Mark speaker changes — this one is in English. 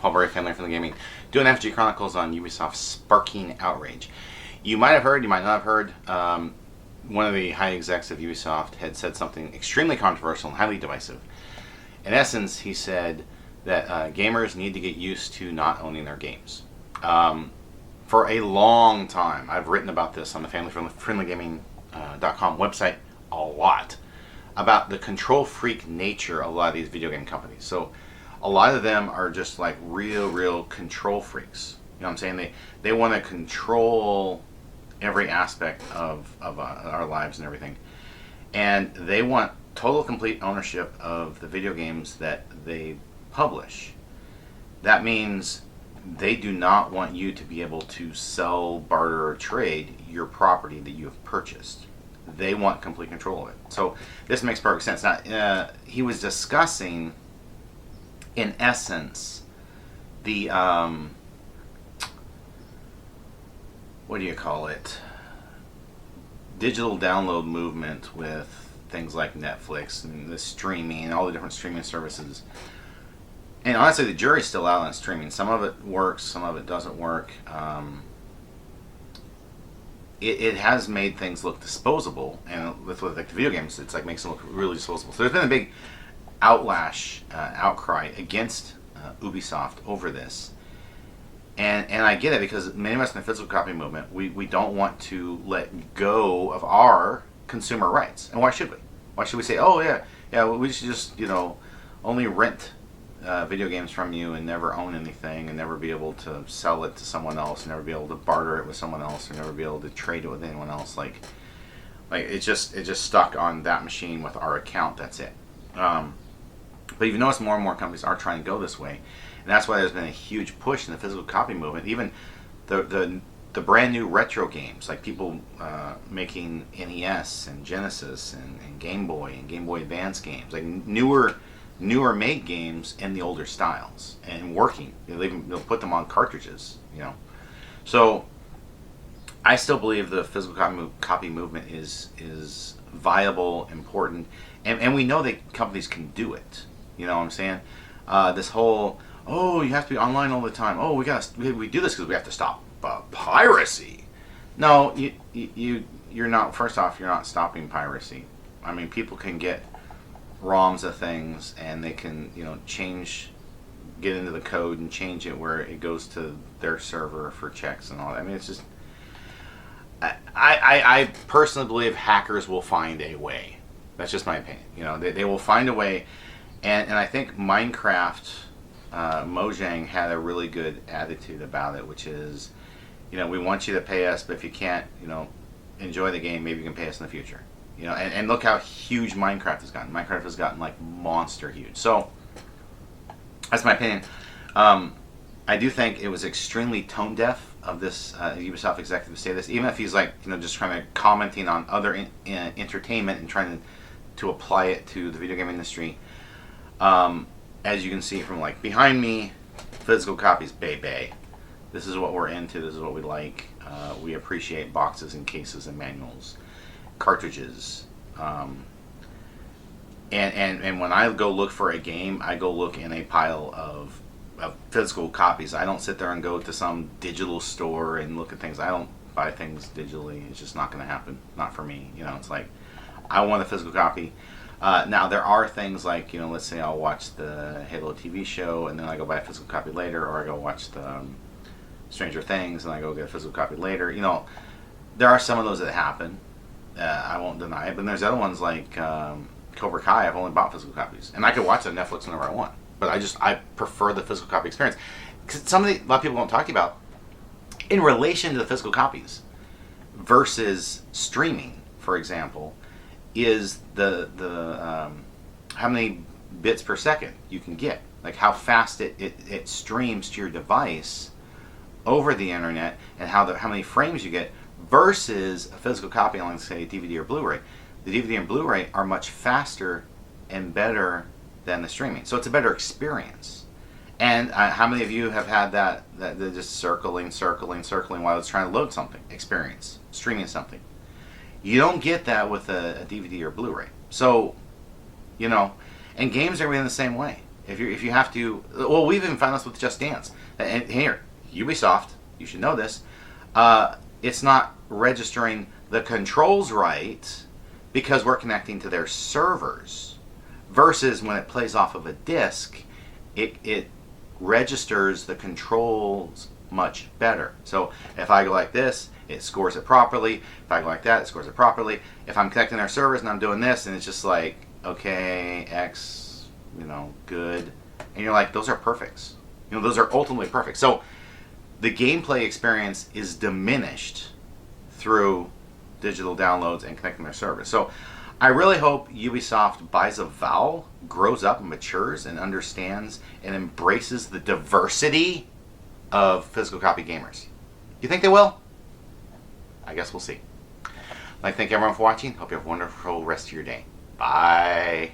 Speaker 1: Paul Barry, family from the gaming, doing FFG Chronicles on Ubisoft's sparking Outrage. You might have heard, you might not have heard, one of the high execs of Ubisoft had said something extremely controversial and highly divisive. In essence, he said that gamers need to get used to not owning their games. For a long time, I've written about this on the FamilyFriendlyGaming.com website a lot, about the control freak nature of a lot of these video game companies. So a lot of them are just like real control freaks. You know what I'm saying? They want to control every aspect of our lives and everything. And they want total complete ownership of the video games that they publish. That means they do not want you to be able to sell, barter, or trade your property that you have purchased. They want complete control of it. So this makes perfect sense. Now, he was discussing, in essence, the what do you call it? Digital download movement with things like Netflix and the streaming, all the different streaming services. And honestly, the jury's still out on streaming. Some of it works, some of it doesn't work. It has made things look disposable, and with like the video games, it's like makes them look really disposable. So there's been a big outcry against Ubisoft over this. And I get it, because many of us in the physical copy movement, we don't want to let go of our consumer rights. And why should we? Why should we say, oh yeah, we should just, only rent video games from you and never own anything, and never be able to sell it to someone else, and never be able to barter it with someone else, or never be able to trade it with anyone else. Like it just stuck on that machine with our account. That's it. But you've noticed more and more companies are trying to go this way, and that's why there's been a huge push in the physical copy movement. Even the brand new retro games, like people making NES and Genesis and Game Boy and Game Boy Advance games, like newer made games in the older styles and working. They'll put them on cartridges, So I still believe the physical copy movement is viable, important, and we know that companies can do it. You know what I'm saying? This whole, you have to be online all the time. We do this because we have to stop piracy. No, you're not. First off, you're not stopping piracy. I mean, people can get ROMs of things, and they can get into the code and change it where it goes to their server for checks and all that. I mean, it's just, I personally believe hackers will find a way. That's just my opinion. They will find a way, and I think Minecraft, Mojang had a really good attitude about it, which is, we want you to pay us, but if you can't, enjoy the game, maybe you can pay us in the future. And look how huge Minecraft has gotten. Minecraft has gotten like monster huge. So that's my opinion. I do think it was extremely tone deaf of this Ubisoft executive to say this, even if he's like just trying to commenting on other entertainment and trying to apply it to the video game industry. As you can see from like behind me, physical copies, baby. This is what we're into. This is what we like. We appreciate boxes and cases and manuals. Cartridges, and when I go look for a game, I go look in a pile of physical copies. I don't sit there and go to some digital store and look at things. I don't buy things digitally. It's just not going to happen. Not for me. It's like, I want a physical copy. Now there are things like, let's say I'll watch the Halo TV show and then I go buy a physical copy later, or I go watch the Stranger Things and I go get a physical copy later. There are some of those that happen. I won't deny it, but there's other ones like Cobra Kai. I've only bought physical copies, and I could watch it on Netflix whenever I want. But I prefer the physical copy experience, because a lot of people don't talk about in relation to the physical copies versus streaming. For example, is the how many bits per second you can get, like how fast it streams to your device over the internet, and how many frames you get. Versus a physical copy on, say, DVD or Blu-ray. The DVD and Blu-ray are much faster and better than the streaming, so it's a better experience. And how many of you have had that they're just circling while it's trying to load something? Experience streaming something. You don't get that with a DVD or Blu-ray. So, and games are in the same way. If you have to, well, we've even found this with Just Dance. And here, Ubisoft, you should know this. It's not registering the controls right because we're connecting to their servers. Versus when it plays off of a disc, it registers the controls much better. So if I go like this, it scores it properly. If I go like that, it scores it properly. If I'm connecting our servers and I'm doing this, and it's just like, okay, X, good. And you're like, those are perfects. Those are ultimately perfect. So the gameplay experience is diminished through digital downloads and connecting their servers. So I really hope Ubisoft buys a vowel, grows up and matures and understands and embraces the diversity of physical copy gamers. You think they will? I guess we'll see. I'd like to thank everyone for watching. Hope you have a wonderful rest of your day. Bye.